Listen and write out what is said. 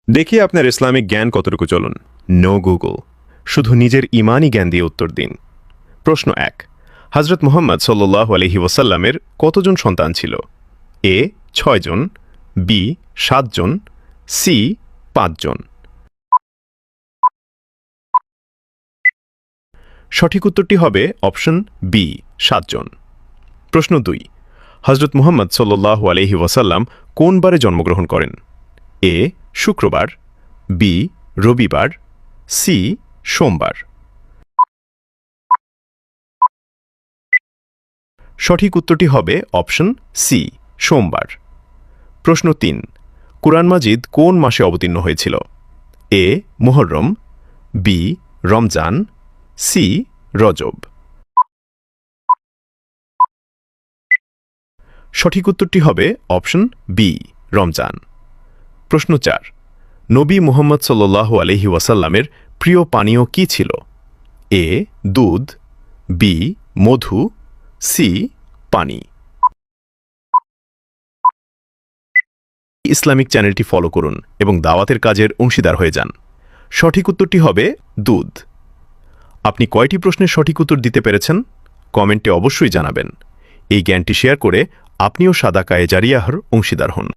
দেখি আপনার ইসলামিক জ্ঞান কতটুকু। চলুন, নো গুগল, শুধু নিজের ইমানি জ্ঞান দিয়ে উত্তর দিন। প্রশ্ন 1, হযরত মুহাম্মদ সাল্লাল্লাহু আলাইহি ওয়াসাল্লামের কতজন সন্তান ছিল? এ 6 জন, বি 7 জন, সি 5 জন। সঠিক উত্তরটি হবে অপশন বি 7 জন। প্রশ্ন 2, হযরত মুহাম্মদ সাল্লাল্লাহু আলাইহি ওয়াসাল্লাম কোন বারে জন্মগ্রহণ করেন? এ শুক্রবার, বি রবিবার, সি সোমবার। সঠিক উত্তরটি হবে অপশন সি সোমবার। প্রশ্ন 3, কুরআন মাজিদ কোন মাসে অবতীর্ণ হয়েছিল? এ মুহররম, বি রমজান, সি রজব। সঠিক উত্তরটি হবে অপশন বি রমজান। প্রশ্ন 4, নবী মুহাম্মদ সাল্লাল্লাহু আলাইহি ওয়াসাল্লামের প্রিয় পানীয় কি ছিল? এ দুধ, বি মধু, সি পানি। ইসলামিক চ্যানেলটি ফলো করুন এবং দাওয়াতের কাজের অংশীদার হয়ে যান। সঠিক উত্তরটি হবে দুধ। আপনি কয়টি প্রশ্নের সঠিক উত্তর দিতে পেরেছেন? কমেন্টে অবশ্যই জানাবেন। এই জ্ঞানটি শেয়ার করে আপনিও সাদাকায়ে জারিয়াহর অংশীদার হন।